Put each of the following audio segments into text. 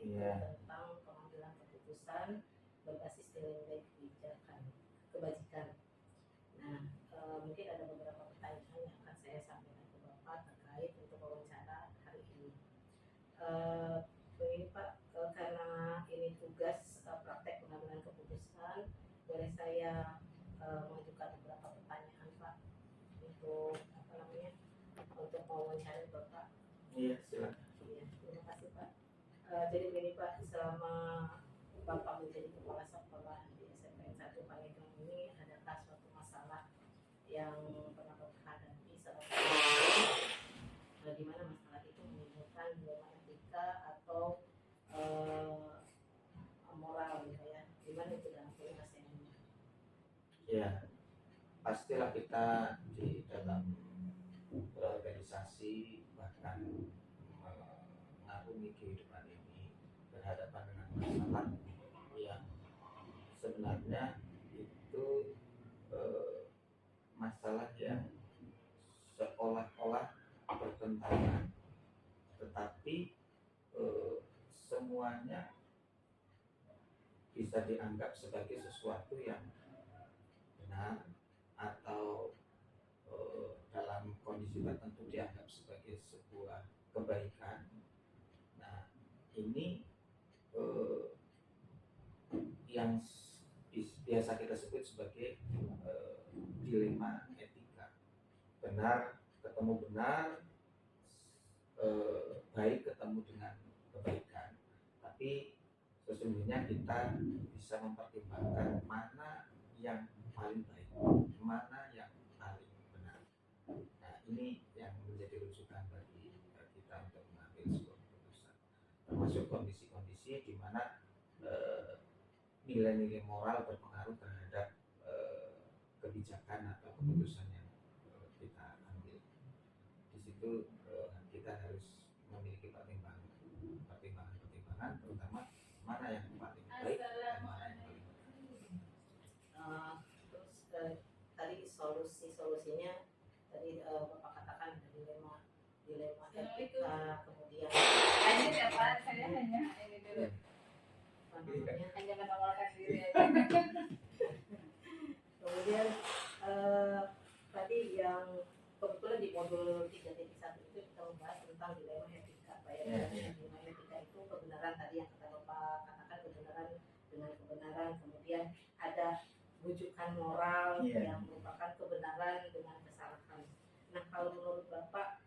yaitu tentang pengambilan keputusan berbasis nilai-nilai kebajikan. Nah, mungkin ada beberapa pertanyaan yang akan saya sampaikan ke Bapak terkait untuk wawancara hari ini. Begini Pak, karena ini tugas praktek pengambilan keputusan, boleh saya mengajukan beberapa pertanyaan Pak untuk untuk wawancara Bapak. Iya, silakan. Iya, terima kasih Pak. Jadi begini Pak, selama Bapak menjadi kepala sekolah di SMPN 1 Pandeglang ini, adakah suatu masalah yang pernah Bapak hadapi selama di mana masalah itu menimbulkan dilema etika atau moral gitu ya? Gimana itu dalam penyelesaiannya? Ya, pastilah kita di dalam berorganisasi bahkan mengarungi kehidupan ini berhadapan dengan masalah yang sebenarnya itu masalah yang seolah-olah bertentangan, tetapi semuanya bisa dianggap sebagai sesuatu yang benar atau dalam kondisi tertentu dianggap sebagai sebuah kebaikan. Nah, ini yang biasa kita sebut sebagai dilema etika. Benar ketemu benar, baik ketemu dengan kebaikan. Tapi sesungguhnya kita bisa mempertimbangkan mana yang paling baik, mana yang paling benar. Nah, ini yang menjadi rujukan bagi kita untuk mengambil sebuah keputusan, termasuk kondisi-kondisi di mana nilai-nilai moral berpengaruh terhadap kebijakan atau keputusan yang kita ambil. Di situ kita harus memiliki pertimbangan, terutama mana yang paling baik dan mana yang paling benar. Terus tadi solusinya tadi Bapak katakan ada dilema etika, kemudian saya hanya ini dulu. Hanya menawarkan diri aja. Kemudian tadi yang kebetulan di modul 3.1 itu kita membahas tentang dilema etika. Dilema etika itu kebenaran tadi yang kata Bapak katakan, kebenaran dengan kebenaran, kemudian ada rujukan moral yang merupakan kebenaran dengan kesalahan. Nah, kalau menurut Bapak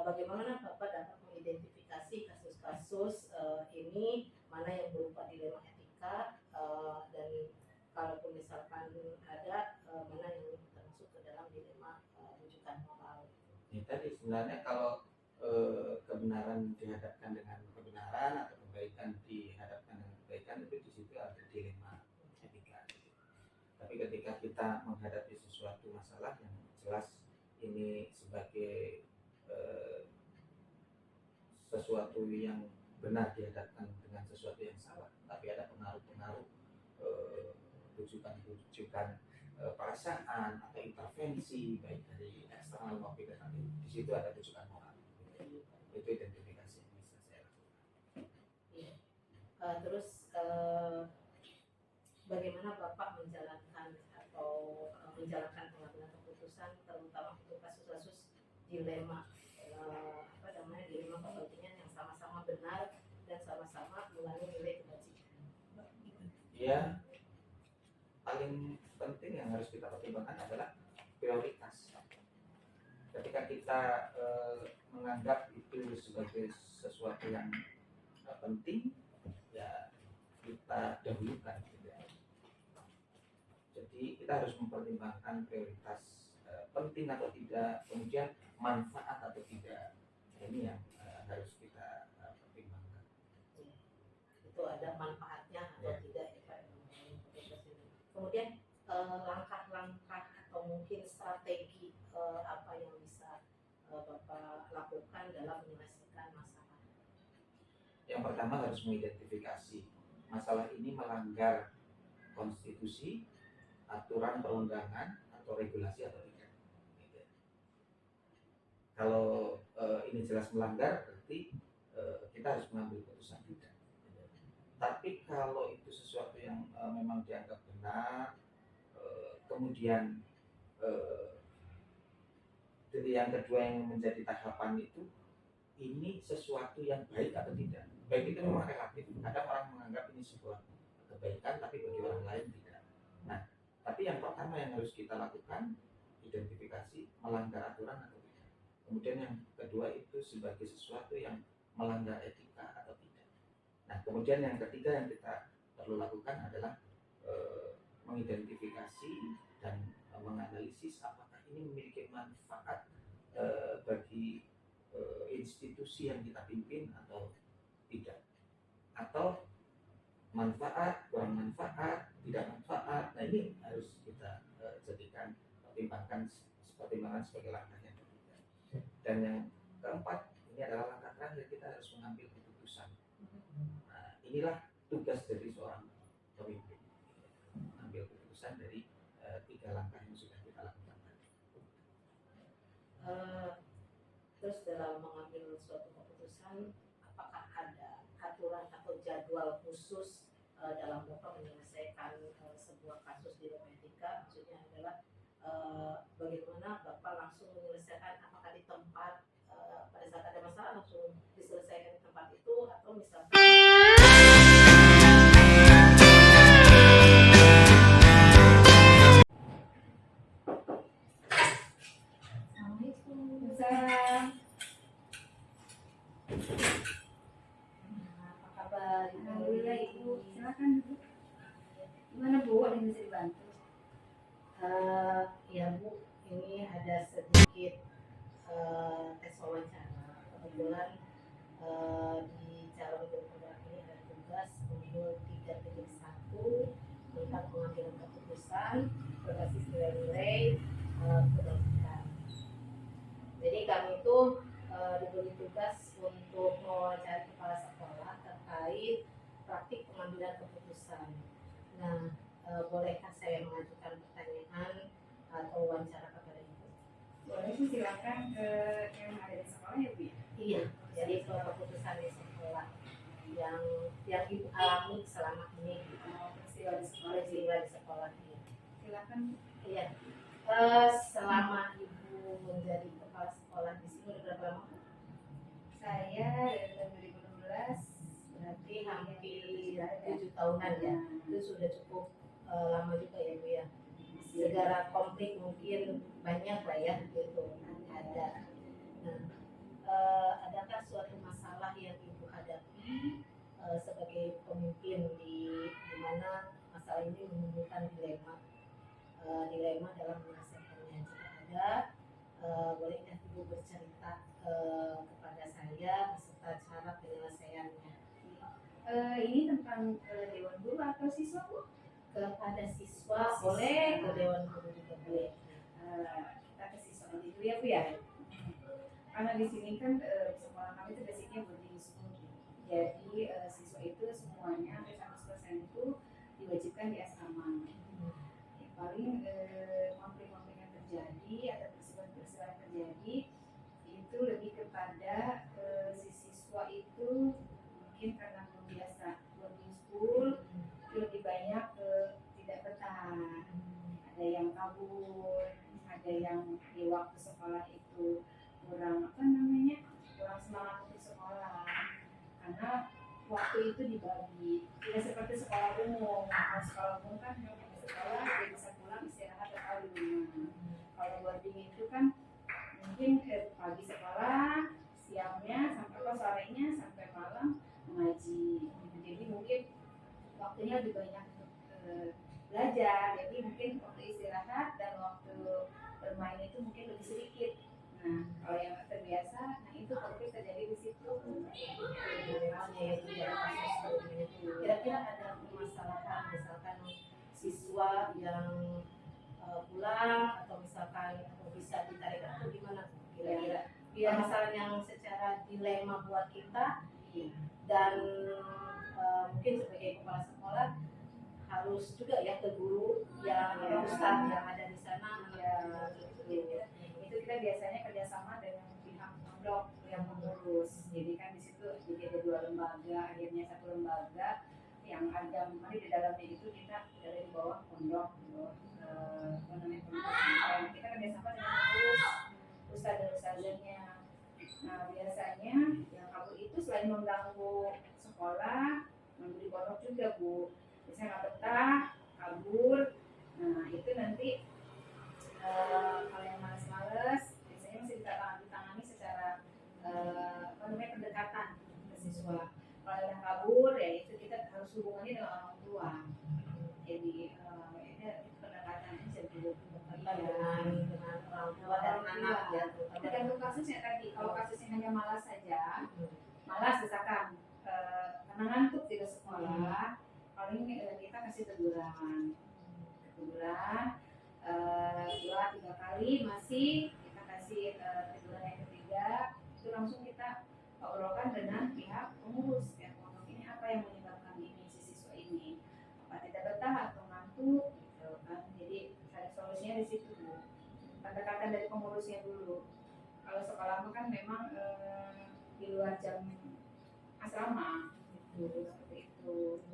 bagaimana Bapak dapat mengidentifikasi kasus-kasus ini mana yang berupa dilema etika dan kalaupun misalkan ada mana yang termasuk ke dalam dilema rujukan moral? Ya, tadi sebenarnya kalau kebenaran dihadapkan dengan kebenaran atau kebaikan dihadapkan dengan kebaikan, itu di situ ada dilema etika. Tapi ketika kita menghadapi sesuatu masalah yang jelas ini sebagai sesuatu yang benar dihadapkan dengan sesuatu yang salah, tapi ada pengaruh-pengaruh rujukan perasaan atau intervensi baik dari eksternal maupun internal, di situ ada rujukan moral. Itu identifikasi yang bisa saya lakukan. Iya. Terus bagaimana Bapak menjalankan pengambilan keputusan terutama untuk kasus-kasus dilema dilema kepentingan yang sama-sama benar dan sama-sama mengandung nilai kebajikan? Ya, paling penting yang harus kita pertimbangkan adalah prioritas. Ketika kita menganggap itu sebagai sesuatu yang penting, ya kita dahulukan. Jadi kita harus mempertimbangkan prioritas penting atau tidak, kemudian manfaat atau tidak. Ini yang harus kita pertimbangkan. Itu ada manfaatnya atau tidak ya Pak. Kemudian langkah-langkah atau mungkin strategi apa yang bisa Bapak lakukan dalam menyelesaikan masalah? Yang pertama harus mengidentifikasi masalah ini melanggar konstitusi, aturan perundangan atau regulasi atau tidak. Kalau ini jelas melanggar, berarti kita harus mengambil keputusan tidak. Tapi kalau itu sesuatu yang memang dianggap benar, kemudian jadi yang kedua yang menjadi tahapan itu, ini sesuatu yang baik atau tidak. Baik itu memang relatif. Kadang orang menganggap ini sebuah kebaikan, tapi bagi orang lain tidak. Nah, tapi yang pertama yang harus kita lakukan, identifikasi melanggar aturan atau tidak. Kemudian yang kedua itu sebagai sesuatu yang melanggar etika atau tidak. Nah, kemudian yang ketiga yang kita perlu lakukan adalah mengidentifikasi dan menganalisis apakah ini memiliki manfaat bagi institusi yang kita pimpin atau tidak, atau manfaat, kurang manfaat, tidak manfaat. Nah, ini harus kita jadikan pertimbangan sebagai langkah yang ketiga. Dan yang keempat, ini adalah langkah terakhir, kita harus mengambil keputusan. Nah, inilah tugas dari seorang pemimpin, mengambil keputusan dari tiga langkah yang sudah kita lakukan tadi. Terus dalam mengambil suatu keputusan, apakah ada aturan atau jadwal khusus dalam Bapak menyelesaikan sebuah kasus di rumah etika? Maksudnya adalah bagaimana Bapak langsung menyelesaikan, apakah di tempat pada saat ada masalah langsung diselesaikan di tempat itu, atau misalkan apa kabar? Alhamdulillah Ibu, silakan Bu. Gimana Bu, ada yang bisa dibantu? Ya Bu, ini ada sedikit tes wawancara. Kebetulan di calon gubernur ini ada tugas untuk 3.1 tentang pengambilan keputusan berbasis nilai-nilai kebajikan. Jadi kami itu diberi tugas untuk mewawancarai kepala sekolah terkait praktik pengambilan keputusan. Nah, bolehkah saya mengajukan pertanyaan atau wawancara kepada Ibu? Boleh sih, silakan yang ada di sekolah ya Bu ya. Iya, jadi keputusan di sekolah yang Ibu alami selama ini, Peristiwa di sekolah. peristiwa di sekolah ini. Silakan. Iya. Selama Ibu menjadi kepala sekolah di sini udah berapa lama? Saya dari tahun 2016, Berarti hampir 7 tahunan ya. Itu sudah cukup lama juga ya Bu ya. Segala konflik mungkin banyak lah ya gitu. Ada. Nah, adakah suatu masalah yang Ibu hadapi sebagai pemimpin di mana masalah ini menimbulkan dilema dalam menyelesaikannya? Jika ada, bolehkah Ibu bercerita kepada saya beserta cara penyelesaiannya? Ini tentang Dewan Guru atau siswa Bu? Kepada siswa boleh, ke Dewan Guru juga boleh. Kita ke siswa aja dulu ya Bu ya. Karena di sini kan sekolah kami itu basicnya boarding school. Jadi siswa itu semuanya hampir 100% itu diwajibkan di asrama. Ya, paling konflik-konflik yang terjadi atau peristiwa-peristiwa yang terjadi itu lebih kepada si siswa itu mungkin karena belum biasa boarding school itu lebih banyak tidak betah. Ada yang kabur, ada yang di waktu sekolah itu kurang kurang semangat untuk sekolah karena waktu itu dibagi tidak seperti sekolah umum. Kalau sekolah umum kan di sekolah dia bisa pulang istirahat atau di rumah. Kalau boarding itu kan mungkin pagi sekolah, siangnya sampai sorenya sampai malam mengaji. Jadi mungkin waktunya lebih banyak untuk belajar. Jadi mungkin waktu istirahat dan waktu bermain itu mungkin lebih sedikit. Nah, kalau yang terbiasa, nah itu konflik terjadi di situ. Kira-kira ada permasalahan misalkan siswa yang pulang atau misalkan bisa ditarik atau gimana kira-kira? Permasalahan yang secara dilema buat kita dan mungkin sebagai kepala sekolah harus juga ya ke guru yang ustaz yang ada di sana. Itu kita biasanya kerjasama dengan pihak pondok yang mengurus. Jadi kan di situ jadi ada 2 lembaga, akhirnya 1 lembaga yang ada mari di dalamnya itu kita berada di bawah pondok, di bawah pondok pesantren. Kita kerjasama dengan pengurus ustadz dan ustazahnya. Nah biasanya yang kabur itu selain mengganggu sekolah, mengganggu di pondok juga Bu. Biasanya nggak betah, kabur. Nah itu nanti kalau yang males-males biasanya masih ditangani secara pendekatan ke siswa. Kalau yang kabur ya itu kita harus hubungannya dengan orang tua. Jadi itu pendekatan aja dulu dengan orang tua dan anak ya. Tergantung kasusnya tadi. Kalau kasusnya hanya malas saja, malas misalkan karena ngantuk tidak sekolah, paling kita kasih teguran 2-3 kali masih kita kasih teguran yang ketiga itu langsung kita obrolkan dengan pihak pengurus ya pondok ini apa yang menyebabkan ini si siswa ini apa tidak betah atau ngantuk gitu kan. Jadi cari solusinya di situ Bu. Pendekatan dari pengurusnya dulu. Kalau sekolah kan memang di luar jam asrama gitu seperti itu.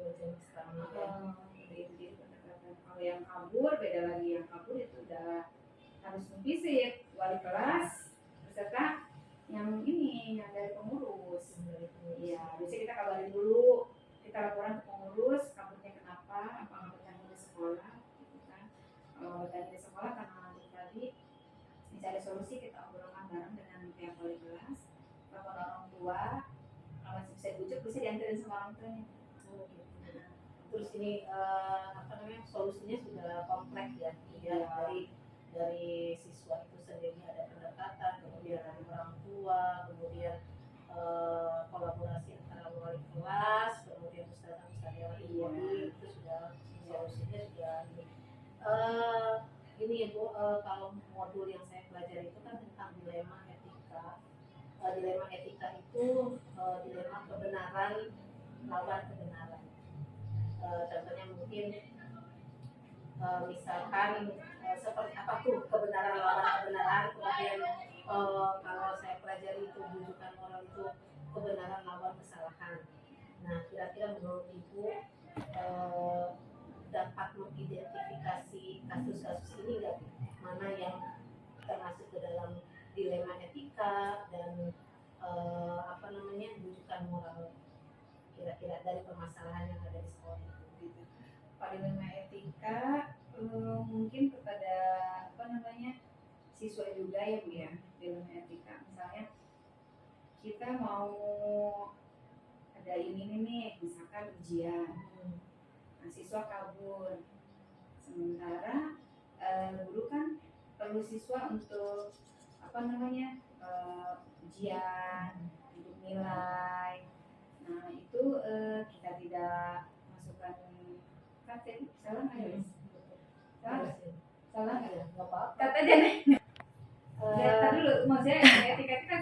Kalau yang kabur beda lagi, yang kabur itu udah harus visit wali kelas beserta yang ini yang dari pengurus. Iya, biasanya kita kabarin dulu, kita laporan ke pengurus kaburnya kenapa, apa nggak bertanya di sekolah, gitu kan. Kalau bertanya di sekolah karena tadi mencari solusi kita obrolkan bareng dengan pihak wali kelas, lapor orang tua, kalau masih bisa dibujuk bisa diantarin sama orang tuanya. Terus ini solusinya sudah kompleks ya, dari siswa itu sendiri ada pendekatan, kemudian dari orang tua, kemudian kolaborasi antara wali kelas, kemudian ustadz yang lain itu sudah solusinya sudah ini ya Bu. Kalau modul yang saya pelajari itu kan tentang dilema etika. Dilema etika itu dilema kebenaran lawan kebenaran. Contohnya mungkin misalkan seperti apa tuh kebenaran lawan kebenaran, kemudian kalau saya pelajari itu bujukan moral itu kebenaran lawan kesalahan. Nah kira-kira menurut Ibu dapat mengidentifikasi kasus-kasus ini nggak, mana yang termasuk ke dalam dilema etika dan bujukan moral kira-kira dari permasalahan yang ada di sekolah gitu. Pada dilema etika mungkin kepada siswa juga ya Bu ya, dilema etika. Misalnya kita mau ada ini nih, misalkan ujian, nah, siswa kabur, sementara guru kan perlu siswa untuk ujian, untuk nilai. Nah itu kita tidak masukkan KTP, salah nggak ya? Salah nggak? Nggak apa-apa. Kata aja nih. Lihat dulu, maksudnya etika itu kan